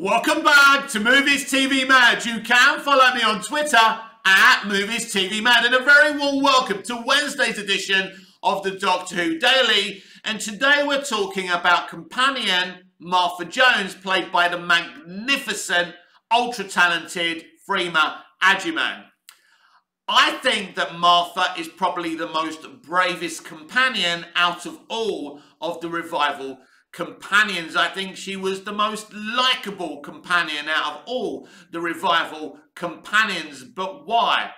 Welcome back to Movies TV Mad. You can follow me on Twitter at Movies TV Mad, and a very warm welcome to Wednesday's edition of the Doctor Who Daily. And today we're talking about companion Martha Jones, played by the magnificent, ultra-talented Freema Agyeman. I think that Martha is probably the most bravest companion out of all of the revival companions. I think she was the most likeable companion out of all the revival companions. But why?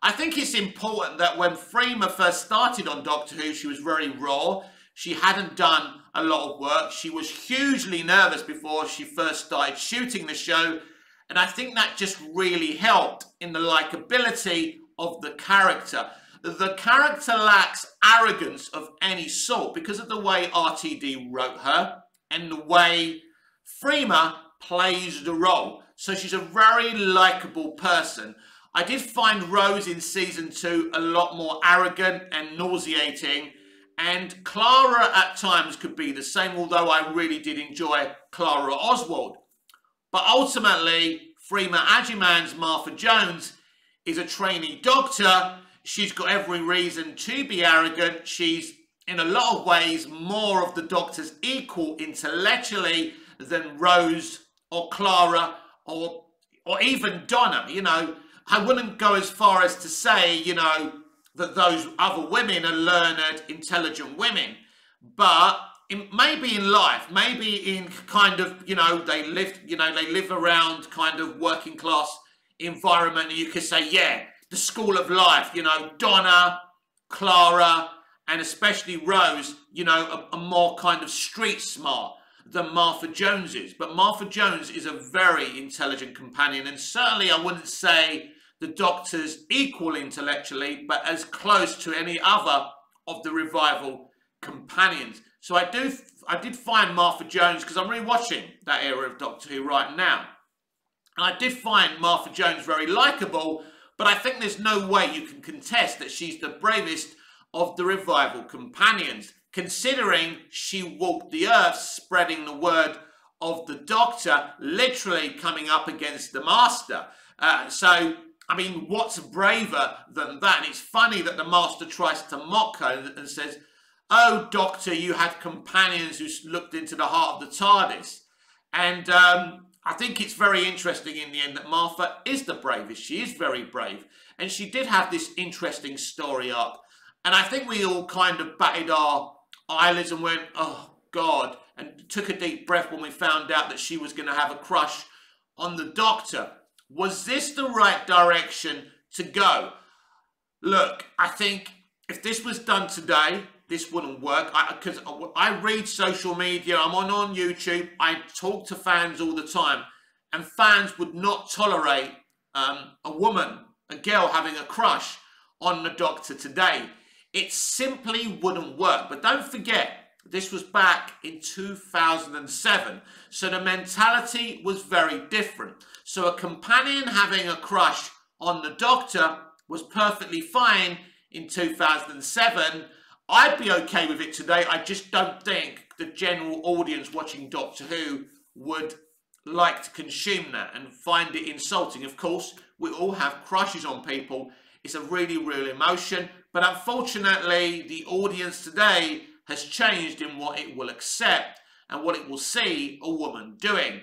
I think it's important that when Freema first started on Doctor Who, she was very raw. She hadn't done a lot of work. She was hugely nervous before she first started shooting the show. And I think that just really helped in the likability of the character. The character lacks arrogance of any sort because of the way RTD wrote her and the way Freema plays the role. So she's a very likeable person. I did find Rose in season 2 a lot more arrogant and nauseating, and Clara at times could be the same, although I really did enjoy Clara Oswald. But ultimately, Freema Agyeman's Martha Jones is a trainee doctor. She's got every reason to be arrogant. She's, in a lot of ways, more of the Doctor's equal intellectually than Rose or Clara or even Donna. You know, I wouldn't go as far as to say, you know, that those other women are learned, intelligent women. But maybe in life, maybe in kind of, you know, they live around kind of working class environment, and you could say, yeah, the school of life, you know, Donna, Clara, and especially Rose, you know, are more kind of street smart than Martha Jones is. But Martha Jones is a very intelligent companion, and certainly I wouldn't say the Doctor's equal intellectually, but as close to any other of the revival companions. So I did find Martha Jones, because I'm rewatching that era of Doctor Who right now, and I did find Martha Jones very likeable. But I think there's no way you can contest that she's the bravest of the revival companions, considering she walked the earth spreading the word of the Doctor, literally coming up against the Master. So, I mean, what's braver than that? And it's funny that the Master tries to mock her and says, "Oh, Doctor, you had companions who looked into the heart of the TARDIS." And I think it's very interesting in the end that Martha is the bravest. She is very brave. And she did have this interesting story arc. And I think we all kind of batted our eyelids and went, oh, God, and took a deep breath when we found out that she was going to have a crush on the Doctor. Was this the right direction to go? Look, I think if this was done today, this wouldn't work, because I read social media, I'm on YouTube, I talk to fans all the time, and fans would not tolerate a woman, a girl having a crush on the Doctor today. It simply wouldn't work. But don't forget, this was back in 2007, so the mentality was very different. So a companion having a crush on the Doctor was perfectly fine in 2007. I'd be okay with it today. I just don't think the general audience watching Doctor Who would like to consume that and find it insulting. Of course, we all have crushes on people. It's a really real emotion. But unfortunately, the audience today has changed in what it will accept and what it will see a woman doing.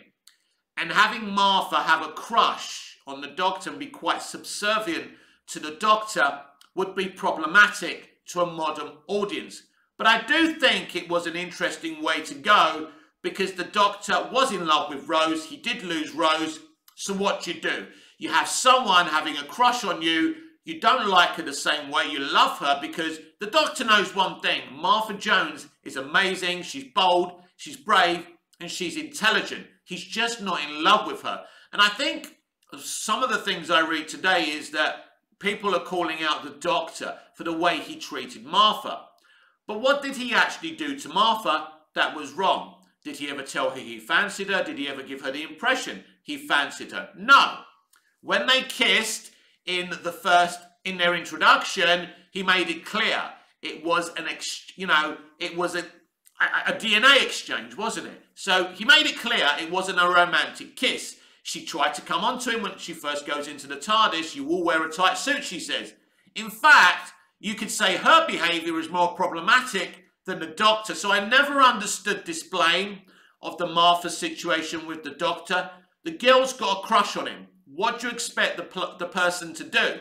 And having Martha have a crush on the Doctor and be quite subservient to the Doctor would be problematic to a modern audience. But I do think it was an interesting way to go, because the Doctor was in love with Rose. He did lose Rose. So what do? You have someone having a crush on you. You don't like her the same way. You love her because the Doctor knows one thing. Martha Jones is amazing. She's bold. She's brave. And she's intelligent. He's just not in love with her. And I think some of the things I read today is that people are calling out the Doctor for the way he treated Martha. But what did he actually do to Martha that was wrong? Did he ever tell her he fancied her? Did he ever give her the impression he fancied her? No. When they kissed in their introduction, he made it clear it was a DNA exchange, wasn't it? So he made it clear it wasn't a romantic kiss. She tried to come onto him when she first goes into the TARDIS. You will wear a tight suit, she says. In fact, you could say her behaviour is more problematic than the Doctor. So I never understood this blame of the Martha situation with the Doctor. The girl's got a crush on him. What do you expect the person to do?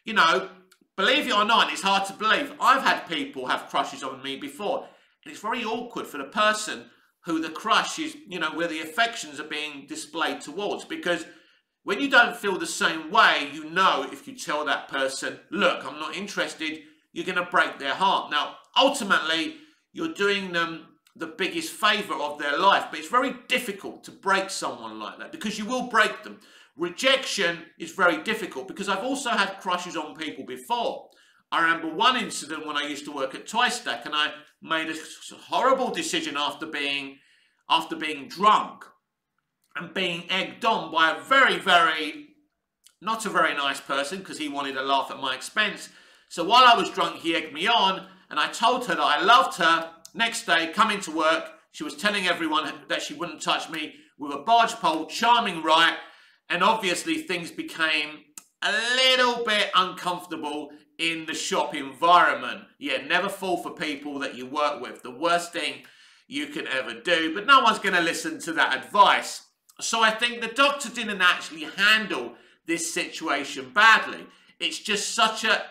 You know, believe it or not, it's hard to believe. I've had people have crushes on me before. And it's very awkward for the person who the crush is, you know, where the affections are being displayed towards. Because when you don't feel the same way, you know, if you tell that person, look, I'm not interested, you're going to break their heart. Now, ultimately, you're doing them the biggest favour of their life. But it's very difficult to break someone like that because you will break them. Rejection is very difficult because I've also had crushes on people before. I remember one incident when I used to work at Toy Stack, and I made a horrible decision after being drunk and being egged on by a not a very nice person, because he wanted to laugh at my expense. So while I was drunk, he egged me on, and I told her that I loved her. Next day, coming to work, she was telling everyone that she wouldn't touch me with a barge pole, charming right, and obviously things became a little bit uncomfortable in the shop environment. Yeah, never fall for people that you work with. The worst thing you can ever do, but no one's going to listen to that advice. So I think the Doctor didn't actually handle this situation badly. It's just such a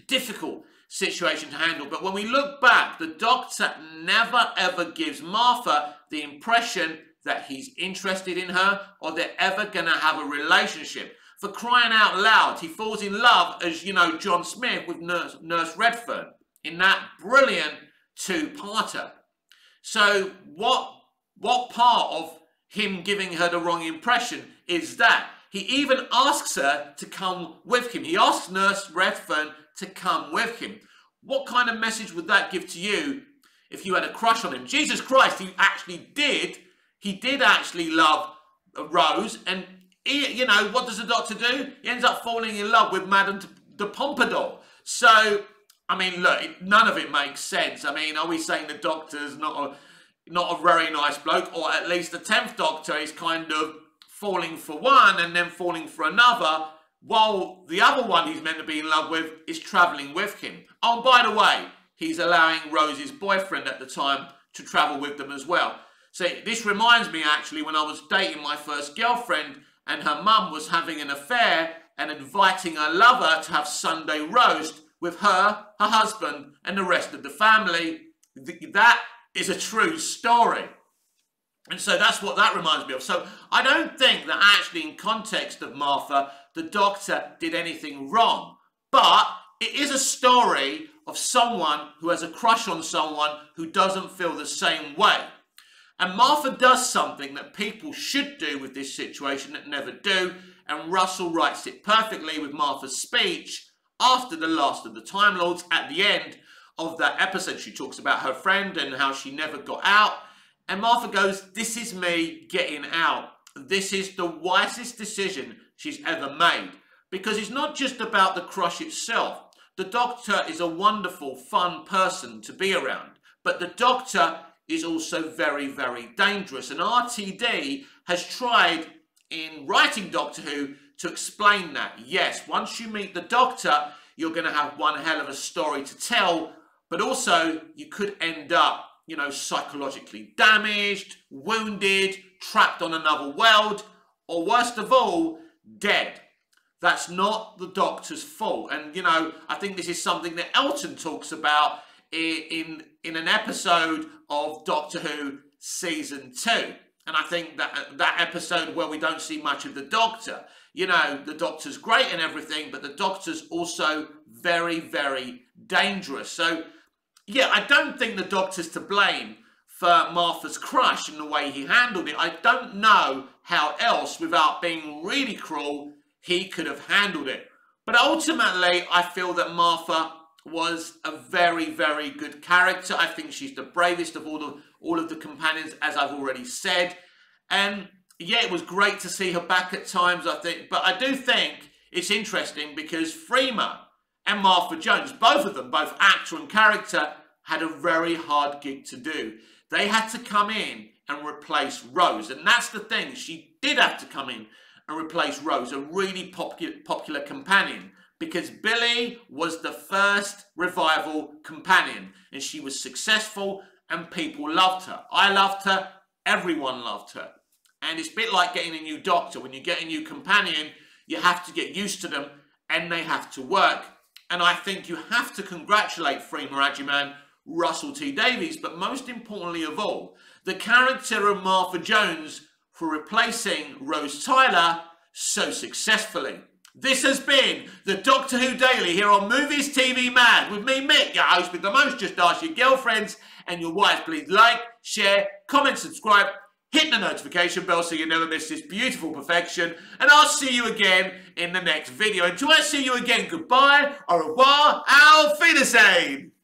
difficult situation to handle. But when we look back, the Doctor never ever gives Martha the impression that he's interested in her or they're ever going to have a relationship. For crying out loud, he falls in love, as you know, John Smith with Nurse Redfern in that brilliant two-parter. So what part of him giving her the wrong impression is that? He even asks her to come with him. He asks Nurse Redfern to come with him. What kind of message would that give to you if you had a crush on him? Jesus Christ, he did actually love Rose, and he, you know, what does the Doctor do? He ends up falling in love with Madame de Pompadour. So, I mean, look, none of it makes sense. I mean, are we saying the Doctor's not a very nice bloke, or at least the 10th Doctor is kind of falling for one and then falling for another, while the other one he's meant to be in love with is travelling with him? Oh, and by the way, he's allowing Rose's boyfriend at the time to travel with them as well. So this reminds me, actually, when I was dating my first girlfriend and her mum was having an affair and inviting her lover to have Sunday roast with her husband, and the rest of the family. That is a true story. And so that's what that reminds me of. So I don't think that actually in context of Martha, the Doctor did anything wrong. But it is a story of someone who has a crush on someone who doesn't feel the same way. And Martha does something that people should do with this situation that never do. And Russell writes it perfectly with Martha's speech after the last of the Time Lords. At the end of that episode, she talks about her friend and how she never got out. And Martha goes, "This is me getting out. This is the wisest decision she's ever made." Because it's not just about the crush itself. The Doctor is a wonderful, fun person to be around. But the Doctor is also very, very dangerous. And RTD has tried in writing Doctor Who to explain that. Yes, once you meet the Doctor, you're going to have one hell of a story to tell. But also, you could end up, you know, psychologically damaged, wounded, trapped on another world, or worst of all, dead. That's not the Doctor's fault. And, you know, I think this is something that Elton talks about in an episode of Doctor Who Season 2. And I think that episode where we don't see much of the Doctor, you know, the Doctor's great and everything, but the Doctor's also very, very dangerous. So, yeah, I don't think the Doctor's to blame for Martha's crush and the way he handled it. I don't know how else, without being really cruel, he could have handled it. But ultimately, I feel that Martha was a very, very good character. I think she's the bravest of all of the companions, as I've already said. And yeah, it was great to see her back at times, I think. But I do think it's interesting because Freema and Martha Jones, both of them, both actor and character, had a very hard gig to do. They had to come in and replace Rose. And that's the thing. She did have to come in and replace Rose, a really popular companion, because Billy was the first revival companion and she was successful and people loved her. I loved her. Everyone loved her. And it's a bit like getting a new doctor. When you get a new companion, you have to get used to them and they have to work. And I think you have to congratulate Freema Agyeman, Russell T Davies, but most importantly of all, the character of Martha Jones for replacing Rose Tyler so successfully. This has been the Doctor Who Daily here on Movies TV Mad with me, Mick, your host with the most. Just ask your girlfriends and your wives. Please like, share, comment, subscribe, hit the notification bell so you never miss this beautiful perfection. And I'll see you again in the next video. Until I see you again, goodbye, au revoir, auf Wiedersehen.